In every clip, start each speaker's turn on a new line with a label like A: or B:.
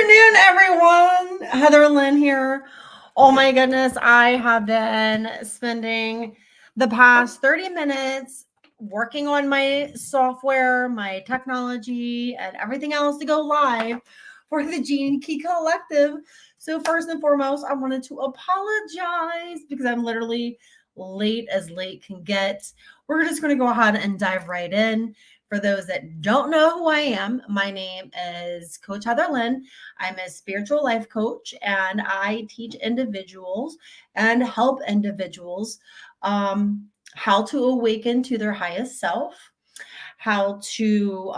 A: afternoon, everyone. Heather Lynn here. Oh my goodness, I have been spending the past 30 minutes working on my software, my technology, and everything else to go live for the Gene Key Collective. So, first and foremost, I wanted to apologize because I'm literally late as late can get. We're just going to go ahead and dive right in. For those that don't know who I am, my name is Coach Heather Lynn. I'm a spiritual life coach and I teach individuals and help individuals how to awaken to their highest self, how to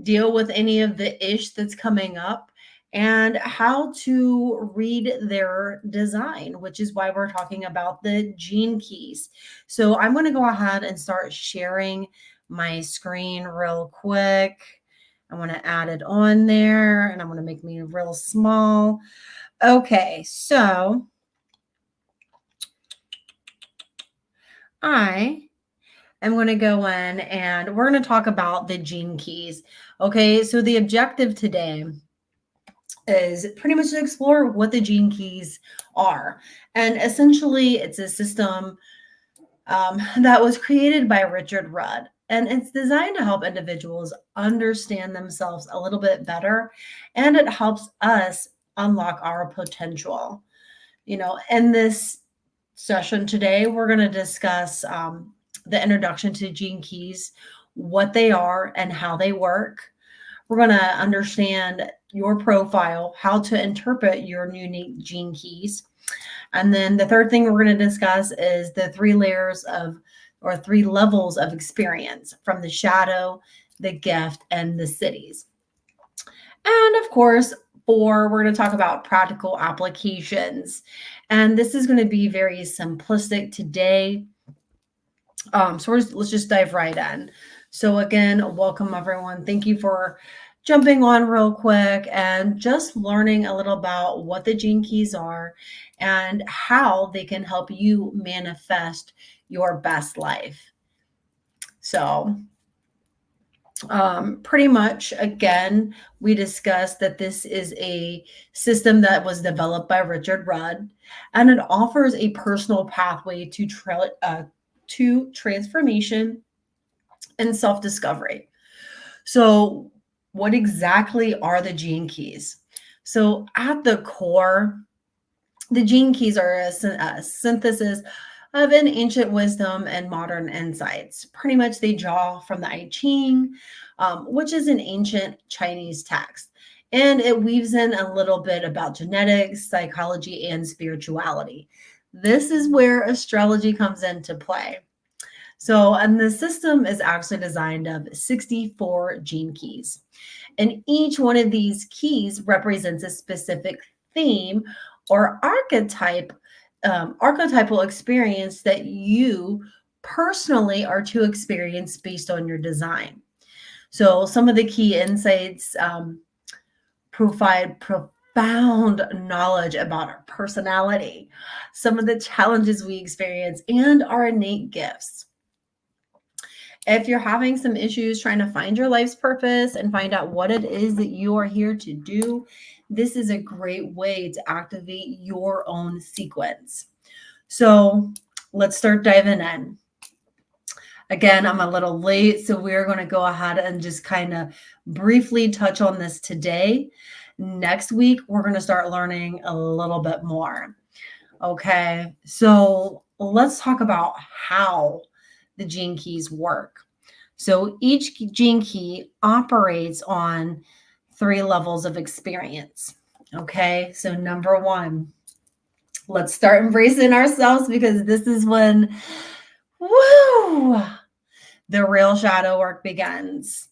A: deal with any of the ish that's coming up, and how to read their design, which is why we're talking about the gene keys. So I'm going to go ahead and start sharing my screen real quick. I want to add it on there and I'm going to make me real small. Okay, so I am going to go in and we're going to talk about the gene keys. Okay, so the objective today is pretty much to explore what the gene keys are. And essentially, it's a system that was created by Richard Rudd. And it's designed to help individuals understand themselves a little bit better. And it helps us unlock our potential. In this session today, we're going to discuss the introduction to gene keys, what they are, and how they work. We're going to understand your profile, how to interpret your unique gene keys. And then the third thing we're going to discuss is the 3 layers of, or 3 levels of experience, from the shadow, the gift, and the cities. And of course, we're going to talk about practical applications. And this is going to be very simplistic today. Let's just dive right in. So again, welcome everyone. Thank you for jumping on real quick and just learning a little about what the gene keys are and how they can help you manifest your best life. So pretty much, again, we discussed that this is a system that was developed by Richard Rudd, and it offers a personal pathway to transformation and self-discovery. So what exactly are the gene keys? So at the core, the gene keys are a synthesis of an ancient wisdom and modern insights. Pretty much they draw from the I Ching, which is an ancient Chinese text. And it weaves in a little bit about genetics, psychology, and spirituality. This is where astrology comes into play. So, and the system is actually designed of 64 gene keys. And each one of these keys represents a specific theme or archetypal experience that you personally are to experience based on your design. So some of the key insights provide profound knowledge about our personality, some of the challenges we experience, and our innate gifts. If you're having some issues trying to find your life's purpose and find out what it is that you are here to do, this is a great way to activate your own sequence. So let's start diving in. Again, I'm a little late, so we're going to go ahead and just kind of briefly touch on this today. Next week, we're going to start learning a little bit more. Okay, so let's talk about how the gene keys work. So each gene key operates on 3 levels of experience. Okay, so number 1, let's start embracing ourselves, because this is when, the real shadow work begins.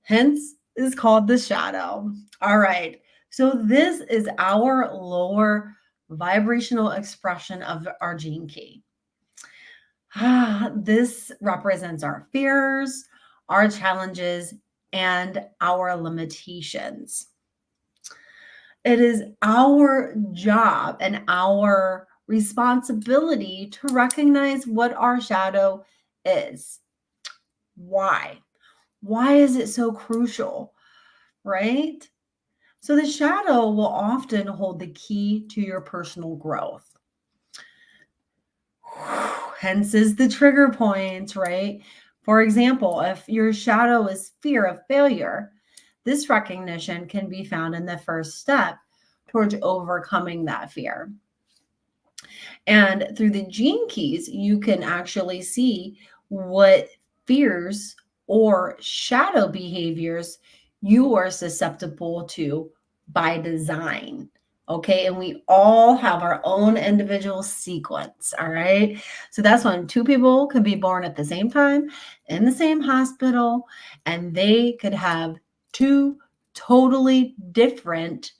A: Hence is called the shadow. All right, so this is our lower vibrational expression of our gene key. This represents our fears, our challenges, and our limitations. It is our job and our responsibility to recognize what our shadow is. Why? Why is it so crucial, right? So the shadow will often hold the key to your personal growth. Hence is the trigger point, right? For example, if your shadow is fear of failure, this recognition can be found in the first step towards overcoming that fear. And through the gene keys, you can actually see what fears or shadow behaviors you are susceptible to by design. Okay. And we all have our own individual sequence. All right. So that's when two people could be born at the same time in the same hospital, and they could have two totally different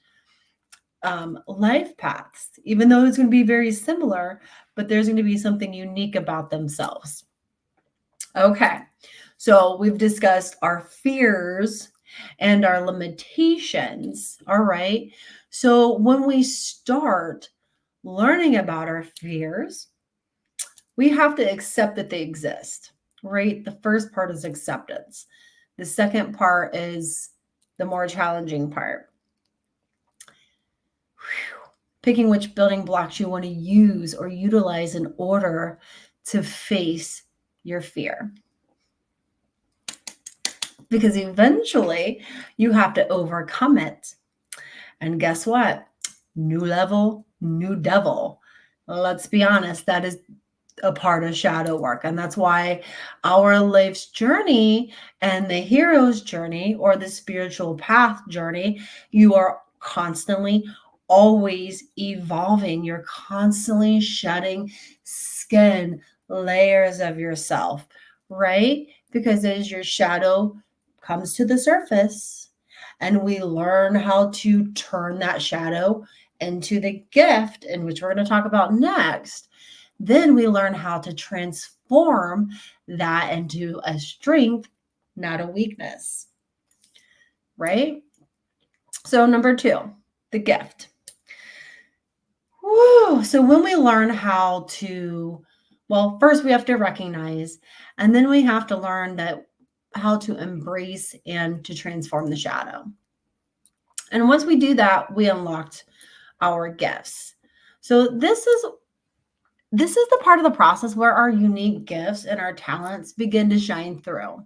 A: life paths, even though it's going to be very similar, but there's going to be something unique about themselves. Okay, so we've discussed our fears and our limitations. All right, so when we start learning about our fears, we have to accept that they exist, right? The first part is acceptance. The second part is the more challenging part. Picking which building blocks you want to use or utilize in order to face your fear. Because eventually you have to overcome it. And guess what? New level, new devil. Let's be honest, that is a part of shadow work. And that's why our life's journey and the hero's journey or the spiritual path journey, you are constantly always evolving. You're constantly shedding skin, layers of yourself, right? Because as your shadow comes to the surface and we learn how to turn that shadow into the gift, in which we're going to talk about next, then we learn how to transform that into a strength, not a weakness, right? So number 2, the gift. Woo. So when we learn how to, well, first we have to recognize, and then we have to learn that how to embrace and to transform the shadow. And once we do that, we unlocked our gifts. So this is the part of the process where our unique gifts and our talents begin to shine through.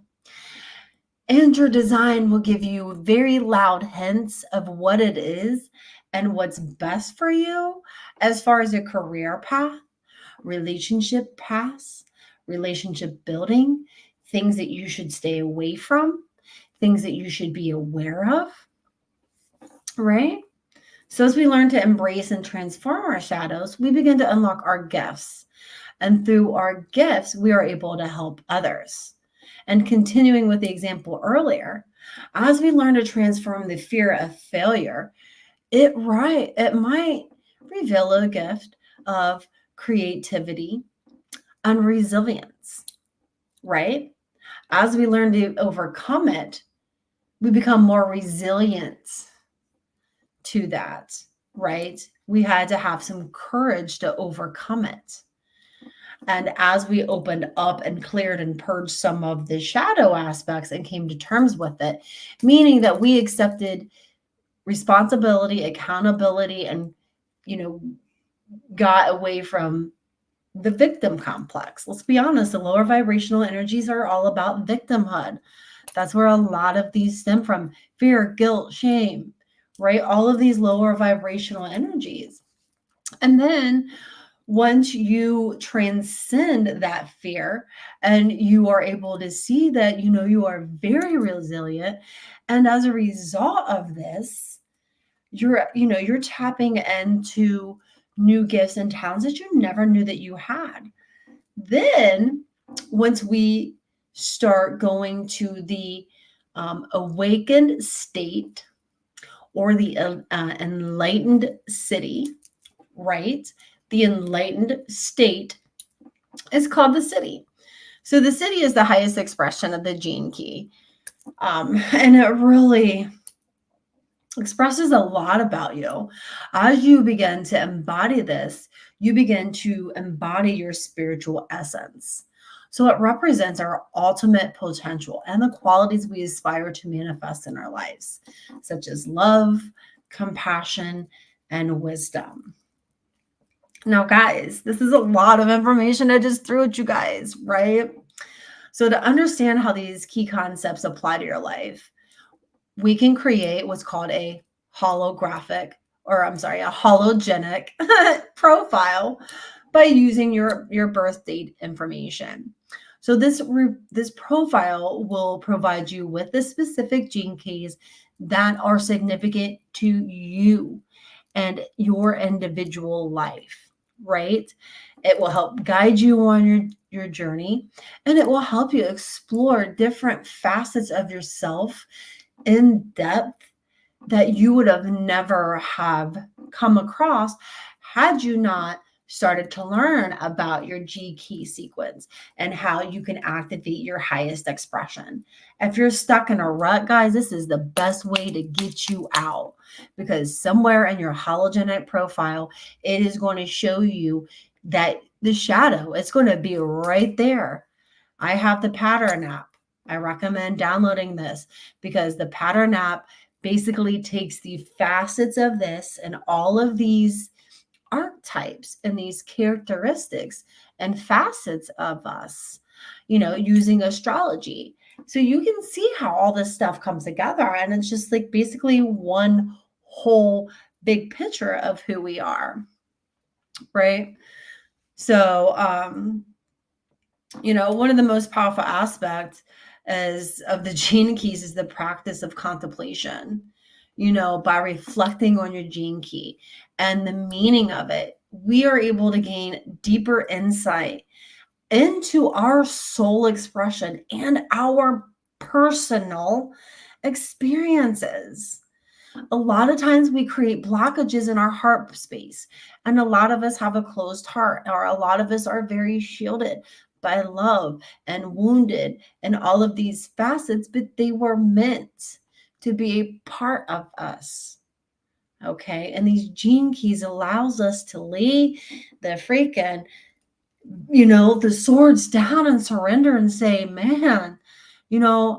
A: And your design will give you very loud hints of what it is and what's best for you as far as a career path, relationship paths, relationship building, things that you should stay away from, things that you should be aware of, right? So as we learn to embrace and transform our shadows, we begin to unlock our gifts. And through our gifts, we are able to help others. And continuing with the example earlier, as we learn to transform the fear of failure, it might reveal a gift of creativity and resilience, right? As we learn to overcome it, we become more resilient to that, right? We had to have some courage to overcome it. And as we opened up and cleared and purged some of the shadow aspects and came to terms with it, meaning that we accepted responsibility, accountability, and, got away from the victim complex. Let's be honest, the lower vibrational energies are all about victimhood. That's where a lot of these stem from: fear, guilt, shame, right? All of these lower vibrational energies. And then once you transcend that fear and you are able to see that, you are very resilient. And as a result of this, you're tapping into new gifts and talents that you never knew that you had. Then once we start going to the awakened state or the enlightened city, right? The enlightened state is called the city. So the city is the highest expression of the gene key. And it really expresses a lot about you. As you begin to embody this, you begin to embody your spiritual essence. So it represents our ultimate potential and the qualities we aspire to manifest in our lives, such as love, compassion, and wisdom. Now, guys, this is a lot of information I just threw at you guys, right? So, to understand how these key concepts apply to your life, we can create what's called a holographic, or I'm sorry, a hologenic profile by using your birth date information. So this profile will provide you with the specific gene keys that are significant to you and your individual life, right? It will help guide you on your journey, and it will help you explore different facets of yourself in depth that you would have never have come across had you not started to learn about your G key sequence and how you can activate your highest expression. If you're stuck in a rut, guys, this is the best way to get you out, because somewhere in your hologenic profile, it is going to show you that the shadow, it's going to be right there. I have the pattern app. I recommend downloading this because the pattern app basically takes the facets of this and all of these archetypes and these characteristics and facets of us, using astrology. So you can see how all this stuff comes together, and it's just like basically one whole big picture of who we are, right? So, one of the most powerful aspects of the gene keys is the practice of contemplation, by reflecting on your gene key and the meaning of it. We are able to gain deeper insight into our soul expression and our personal experiences. A lot of times we create blockages in our heart space, and a lot of us have a closed heart, or a lot of us are very shielded by love and wounded and all of these facets, but they were meant to be a part of us. Okay. And these gene keys allows us to lay the freaking, the swords down and surrender and say, man,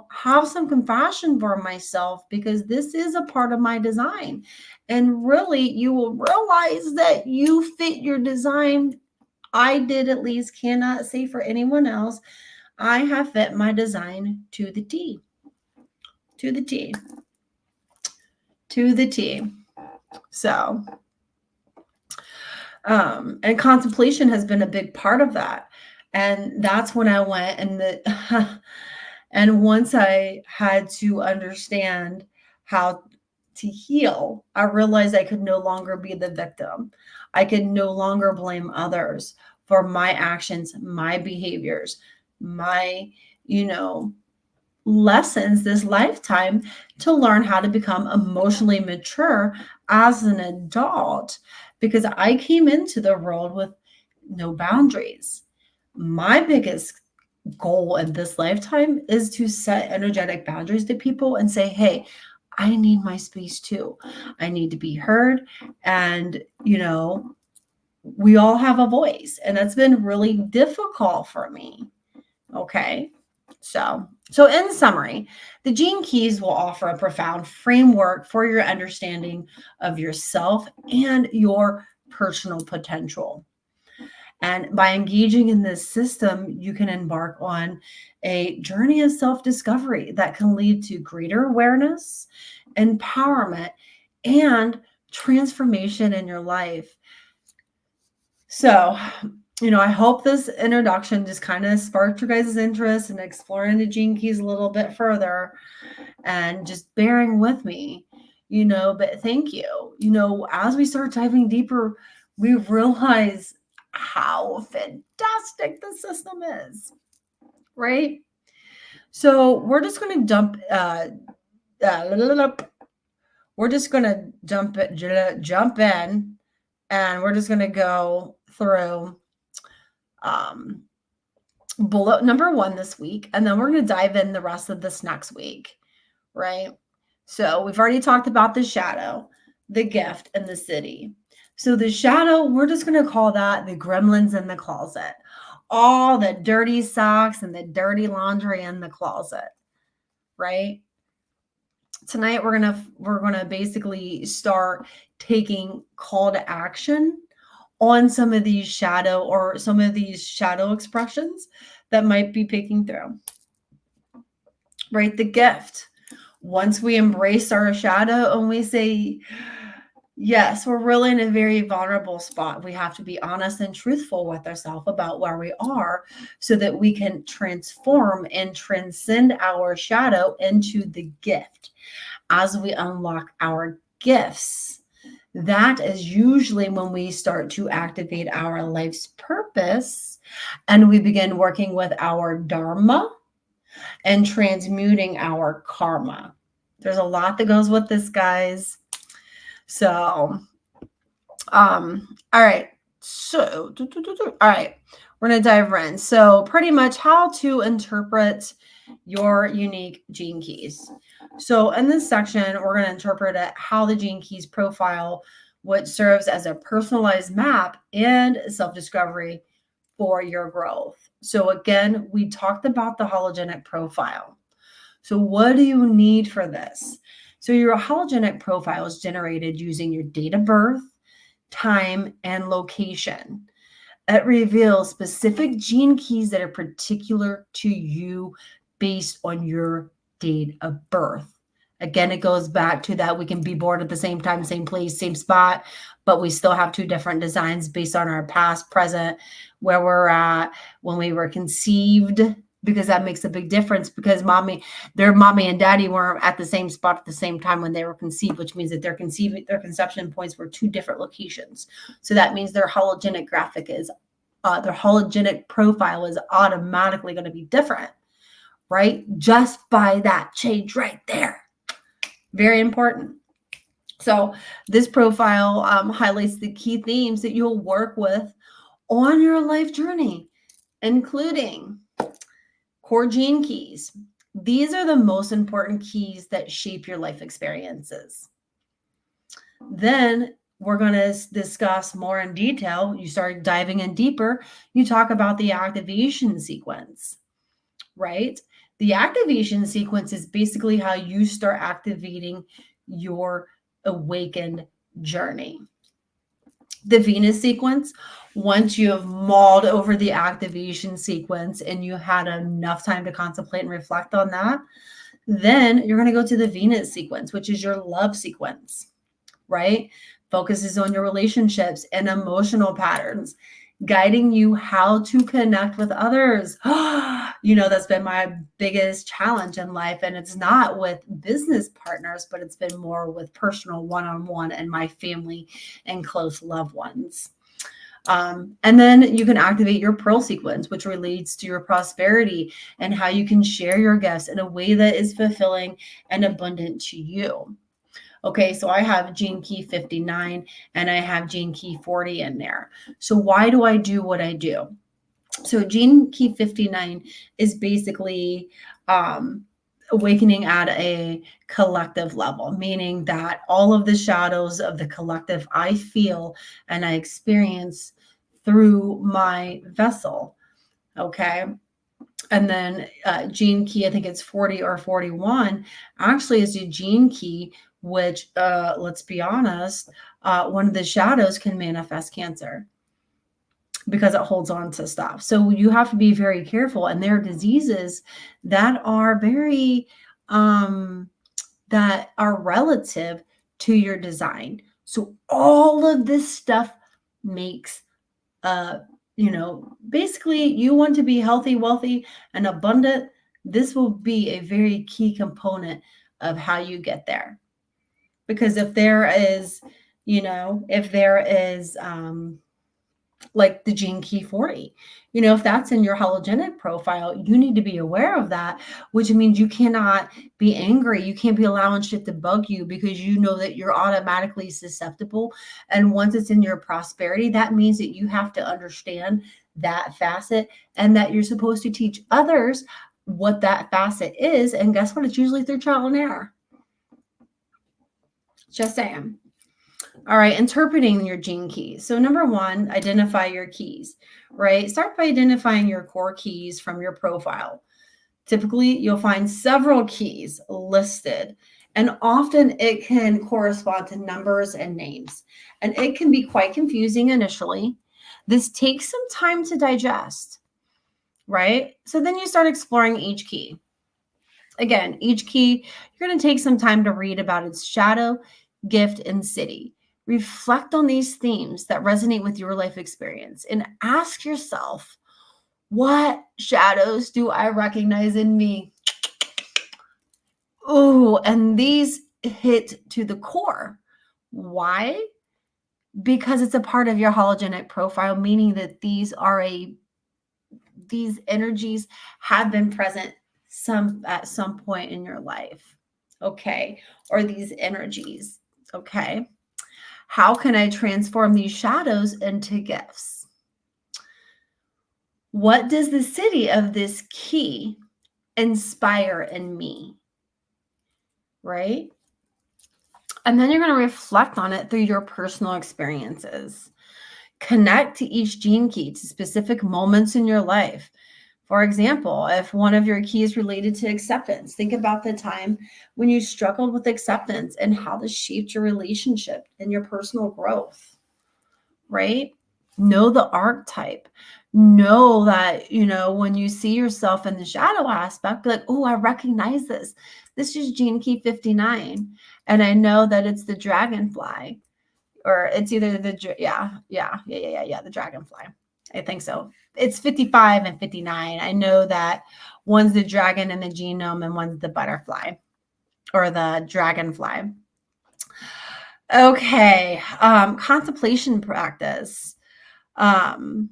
A: have some compassion for myself, because this is a part of my design. And really, you will realize that you fit your design. I did, at least, cannot say for anyone else. I have fit my design to the T. To the T. To the T. So, and contemplation has been a big part of that. And that's when I went and once I had to understand how to heal, I realized I could no longer be the victim. I could no longer blame others for my actions, my behaviors, my, lessons this lifetime to learn how to become emotionally mature as an adult, because I came into the world with no boundaries. My biggest goal in this lifetime is to set energetic boundaries to people and say, hey, I need my space too. I need to be heard. And, we all have a voice, and that's been really difficult for me. Okay. So in summary, the gene keys will offer a profound framework for your understanding of yourself and your personal potential. And by engaging in this system, you can embark on a journey of self-discovery that can lead to greater awareness, empowerment, and transformation in your life. So, I hope this introduction just kind of sparked your guys' interest in exploring the gene keys a little bit further and just bearing with me, but thank you. As we start diving deeper, we realize how fantastic the system is, right? So we're just going to jump in, and we're just going to go through bullet number 1 this week, and then we're going to dive in the rest of this next week, right? So we've already talked about the shadow, the gift, and the city. So the shadow, we're just going to call that the gremlins in the closet. All the dirty socks and the dirty laundry in the closet, right? tonight we're gonna basically start taking call to action on some of these shadow expressions that might be peeking through. Right? The gift. Once we embrace our shadow and we say, yes, we're really in a very vulnerable spot. We have to be honest and truthful with ourselves about where we are so that we can transform and transcend our shadow into the gift. As we unlock our gifts, that is usually when we start to activate our life's purpose and we begin working with our dharma and transmuting our karma. There's a lot that goes with this, guys. So, all right. So, all right, we're going to dive in. So, pretty much how to interpret your unique gene keys. So, in this section, we're going to interpret how the gene keys profile, which serves as a personalized map and self-discovery for your growth. So, again, we talked about the hologenic profile. So, what do you need for this? So, your hologenic profile is generated using your date of birth, time, and location. It reveals specific gene keys that are particular to you based on your date of birth. Again, it goes back to that we can be born at the same time, same place, same spot, but we still have two different designs based on our past, present, where we're at, when we were conceived, because that makes a big difference because their mommy and daddy weren't at the same spot at the same time when they were conceived, which means that their conception points were two different locations. So that means their hologenic their hologenic profile is automatically going to be different, right? Just by that change right there. Very important. So this profile highlights the key themes that you'll work with on your life journey, including core gene keys. These are the most important keys that shape your life experiences. Then we're going to discuss more in detail. You start diving in deeper. You talk about the activation sequence, right? The activation sequence is basically how you start activating your awakened journey. The Venus sequence, once you have mulled over the activation sequence and you had enough time to contemplate and reflect on that, then you're going to go to the Venus sequence, which is your love sequence, right? Focuses on your relationships and emotional patterns, guiding you how to connect with others. That's been my biggest challenge in life. And it's not with business partners, but it's been more with personal one-on-one and my family and close loved ones. And then you can activate your Pearl sequence, which relates to your prosperity and how you can share your gifts in a way that is fulfilling and abundant to you. Okay, so I have gene key 59 and I have gene key 40 in there. So why do I do what I do? So gene key 59 is basically awakening at a collective level, meaning that all of the shadows of the collective I feel and I experience through my vessel. Okay. And then gene key, I think it's 40 or 41, actually is a gene key, which, let's be honest, one of the shadows can manifest cancer because it holds on to stuff. So you have to be very careful. And there are diseases that are very, that are relative to your design. So all of this stuff makes, basically you want to be healthy, wealthy, and abundant. This will be a very key component of how you get there. Because if there is, like the gene key 40, if that's in your hologenic profile, you need to be aware of that, which means you cannot be angry. You can't be allowing shit to bug you because you know that you're automatically susceptible. And once it's in your prosperity, that means that you have to understand that facet and that you're supposed to teach others what that facet is. And guess what? It's usually through trial and error. Just saying. All right, interpreting your gene keys. So number one, identify your keys, right? Start by identifying your core keys from your profile. Typically, you'll find several keys listed And often it can correspond to numbers and names. And it can be quite confusing initially. This takes some time to digest, right? So then you start exploring each key. Again, each key, you're going to take some time to read about its shadow, gift, and city. Reflect on these themes that resonate with your life experience and ask yourself, what shadows do I recognize in me? Oh, and these hit to the core. Why? Because it's a part of your hologenic profile, meaning that these energies have been present at some point in your life. Okay. Or these energies. Okay. How can I transform these shadows into gifts? What does the city of this key inspire in me? Right? And then you're going to reflect on it through your personal experiences. Connect to each gene key to specific moments in your life. For example, if one of your keys related to acceptance, think about the time when you struggled with acceptance and how this shaped your relationship and your personal growth, right? Know the archetype. Know that, when you see yourself in the shadow aspect, be like, oh, I recognize this. This is gene key 59. And I know that it's the dragonfly, or it's either the, the dragonfly. I think so. It's 55 and 59. I know that one's the dragon in the genome and one's the butterfly or the dragonfly. Okay. Contemplation practice. Spend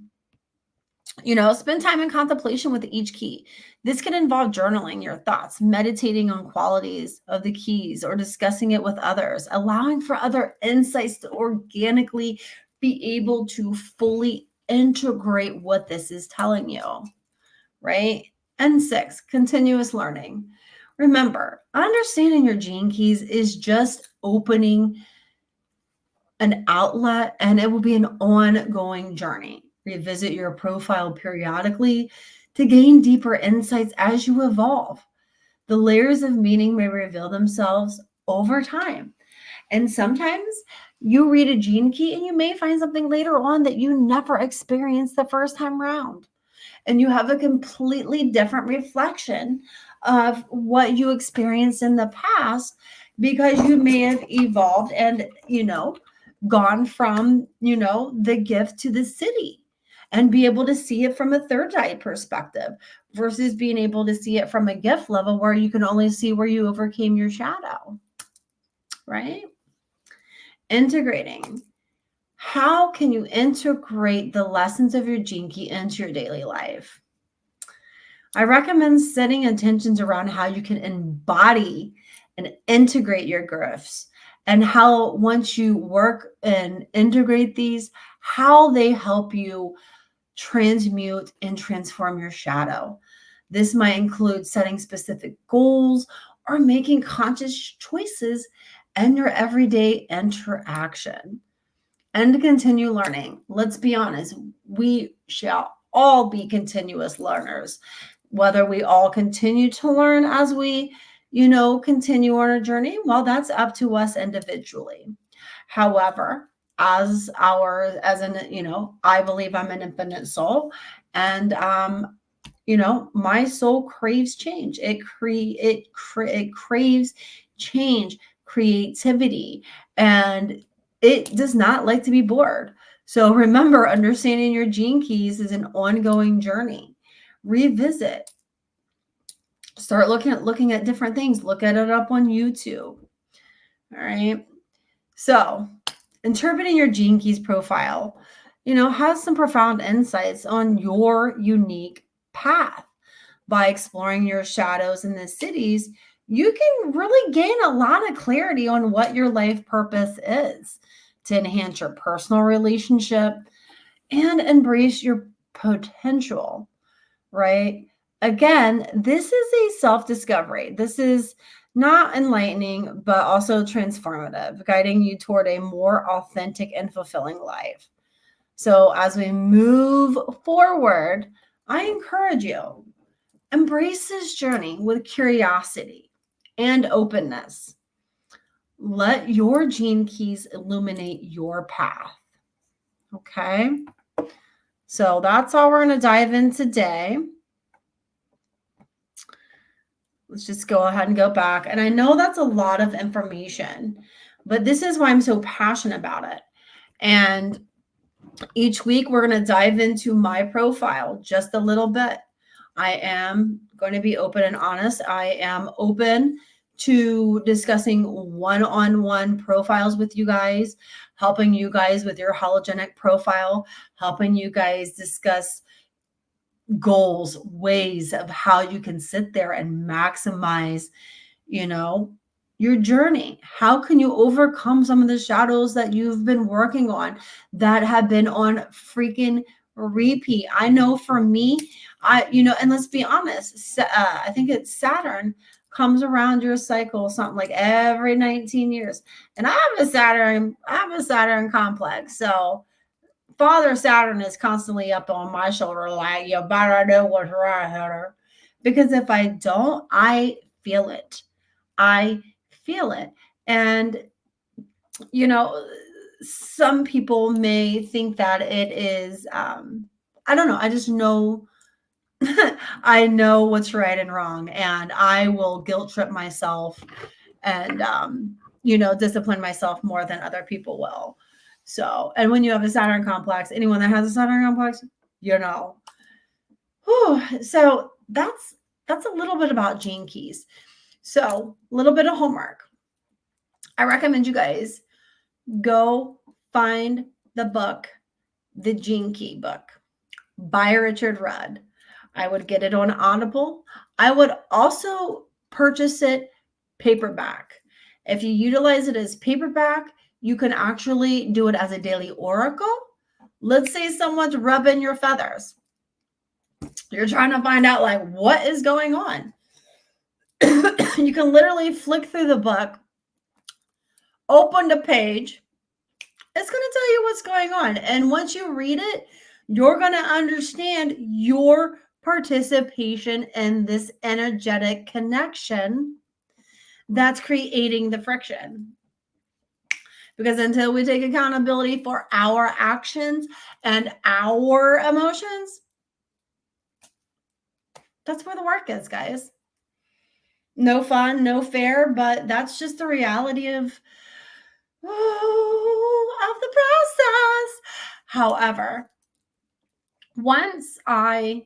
A: time in contemplation with each key. This can involve journaling your thoughts, meditating on qualities of the keys, or discussing it with others, allowing for other insights to organically be able to fully integrate what this is telling you, right? And 6, continuous learning. Remember, understanding your gene keys is just opening an outlet, and it will be an ongoing journey. Revisit your profile periodically to gain deeper insights as you evolve. The layers of meaning may reveal themselves over time. And sometimes you read a gene key and you may find something later on that you never experienced the first time around. And you have a completely different reflection of what you experienced in the past because you may have evolved and, gone from, the gift to the city and be able to see it from a third eye perspective versus being able to see it from a gift level where you can only see where you overcame your shadow, right? Integrating. How can you integrate the lessons of your gene key into your daily life? I recommend setting intentions around how you can embody and integrate your gifts and how once you work and integrate these, how they help you transmute and transform your shadow. This might include setting specific goals or making conscious choices in your everyday interaction. And to continue learning. Let's be honest, we shall all be continuous learners. Whether we all continue to learn as we, continue on our journey, well, that's up to us individually. However, I believe I'm an infinite soul, and my soul craves change. It craves change, creativity, and it does not like to be bored. So remember, understanding your gene keys is an ongoing journey. Revisit. Start looking at different things. Look at it up on YouTube. All right. So interpreting your gene keys profile, has some profound insights on your unique path. By exploring your shadows in the cities, you can really gain a lot of clarity on what your life purpose is to enhance your personal relationship and embrace your potential, right? Again, this is a self-discovery. This is not enlightening, but also transformative, guiding you toward a more authentic and fulfilling life. So as we move forward, I encourage you, embrace this journey with curiosity and openness. Let your gene keys illuminate your path. Okay. So that's all we're going to dive in today. Let's just go ahead and go back. And I know that's a lot of information, but this is why I'm so passionate about it. And each week we're going to dive into my profile just a little bit. I am going to be open and honest. I am open to discussing one-on-one profiles with you guys, helping you guys with your hologenic profile, helping you guys discuss goals, ways of how you can sit there and maximize, your journey. How can you overcome some of the shadows that you've been working on that have been on freaking repeat? I know for me, and let's be honest, I think it's Saturn comes around your cycle something like every 19 years. And I have a Saturn complex. So Father Saturn is constantly up on my shoulder, like, you better know what's right, Heather. Because if I don't, I feel it. I feel it. And, some people may think that it is, I don't know. I just know, I know what's right and wrong. And I will guilt trip myself and, discipline myself more than other people will. So, and when you have a Saturn complex, anyone that has a Saturn complex, so that's a little bit about gene keys. So, a little bit of homework. I recommend you guys go find the book, The Gene Key Book by Richard Rudd. I would get it on Audible. I would also purchase it paperback. If you utilize it as paperback, you can actually do it as a daily oracle. Let's say someone's rubbing your feathers. You're trying to find out, like, what is going on. You can literally flick through the book, open the page. It's going to tell you what's going on. And once you read it, you're going to understand your participation in this energetic connection that's creating the friction. Because until we take accountability for our actions and our emotions, that's where the work is, guys. No fun, no fair, but that's just the reality of the process. However, once I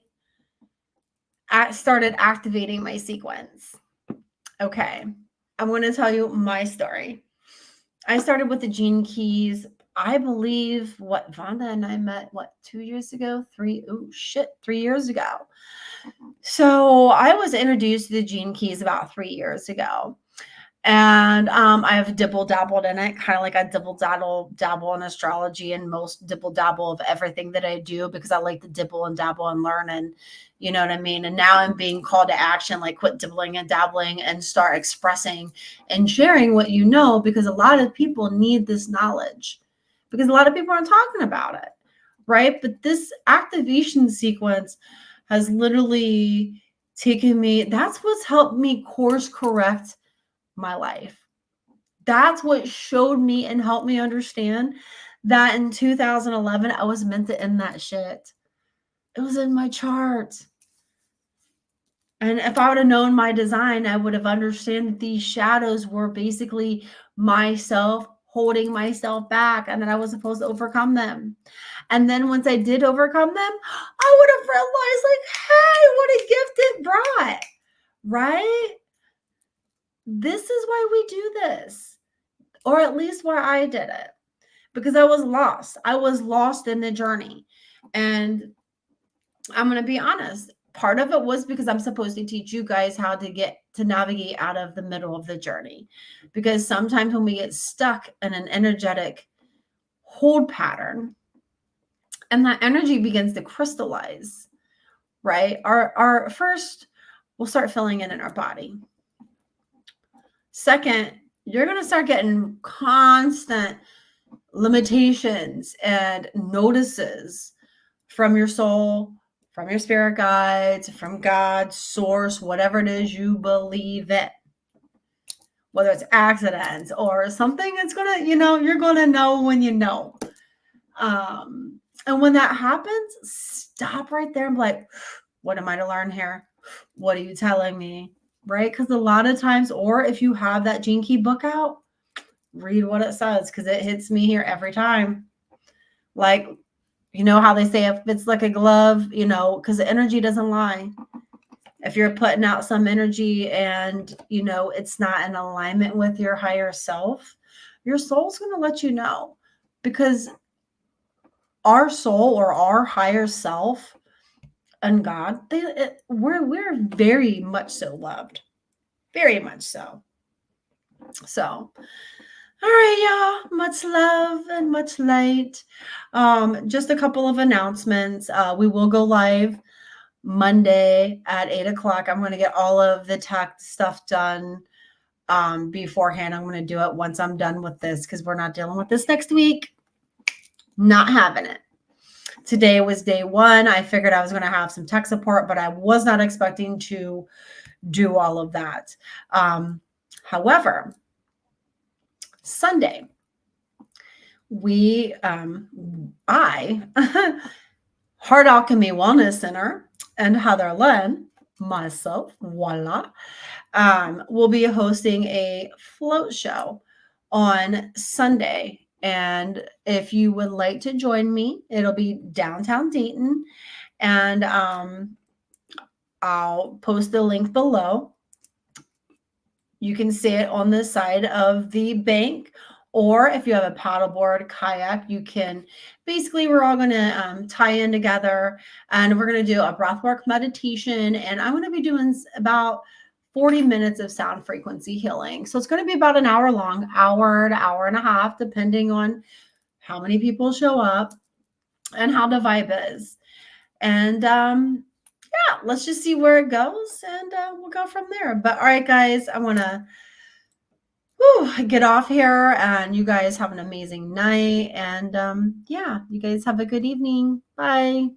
A: started activating my sequence, okay, I'm going to tell you my story. I started with the gene keys. I believe Vonda and I met 2 years ago? 3 years ago. So I was introduced to the gene keys about 3 years ago. And I have dibble dabbled in it, kind of like I dibble dabble in astrology and most dibble dabble of everything that I do, because I like to dibble and dabble and learn, and you know what I mean? And now I'm being called to action, like quit dibbling and dabbling and start expressing and sharing what you know, because a lot of people need this knowledge, because a lot of people aren't talking about it, right? But this activation sequence has literally taken me, that's what's helped me course correct my life. That's what showed me and helped me understand that in 2011, I was meant to end that shit. It was in my chart. And if I would have known my design, I would have understood that these shadows were basically myself holding myself back, and that I was supposed to overcome them. And then once I did overcome them, I would have realized, like, hey, what a gift it brought, right? This is why we do this, or at least why I did it, because I was lost. I was lost in the journey. And I'm going to be honest, part of it was because I'm supposed to teach you guys how to navigate out of the middle of the journey. Because sometimes when we get stuck in an energetic hold pattern and that energy begins to crystallize, right? Our first, we'll start feeling it in our body. Second, you're going to start getting constant limitations and notices from your soul, from your spirit guides, from God, source, whatever it is you believe in. whether it's accidents or something, it's gonna, you're gonna know when you know. And when that happens, stop right there and be like, what am I to learn here? What are you telling me? Right? Because a lot of times, or if you have that Gene Key book out, read what it says, because it hits me here every time. Like, how they say if it's like a glove, because the energy doesn't lie. If you're putting out some energy and, it's not in alignment with your higher self, your soul's going to let you know, because our soul or our higher self and God, we're very much so loved, very much so. So, all right, y'all. Much love and much light. Just a couple of announcements. We will go live Monday at 8:00. I'm going to get all of the tech stuff done beforehand. I'm going to do it once I'm done with this, because we're not dealing with this next week. Not having it. Today was day one. I figured I was going to have some tech support, but I was not expecting to do all of that. However, Sunday, I, Heart Alchemy Wellness Center, and Heather Lynn, myself, voila, will be hosting a float show on Sunday. And if you would like to join me, it'll be downtown Dayton. And I'll post the link below. You can see it on the side of the bank. Or if you have a paddleboard, kayak, you can, basically, we're all going to tie in together, and we're going to do a breathwork meditation. And I'm going to be doing about 40 minutes of sound frequency healing. So it's going to be about an hour long, hour to hour and a half, depending on how many people show up and how the vibe is. And yeah, let's just see where it goes, and we'll go from there. But all right, guys, I want to get off here, and you guys have an amazing night. And yeah, you guys have a good evening. Bye.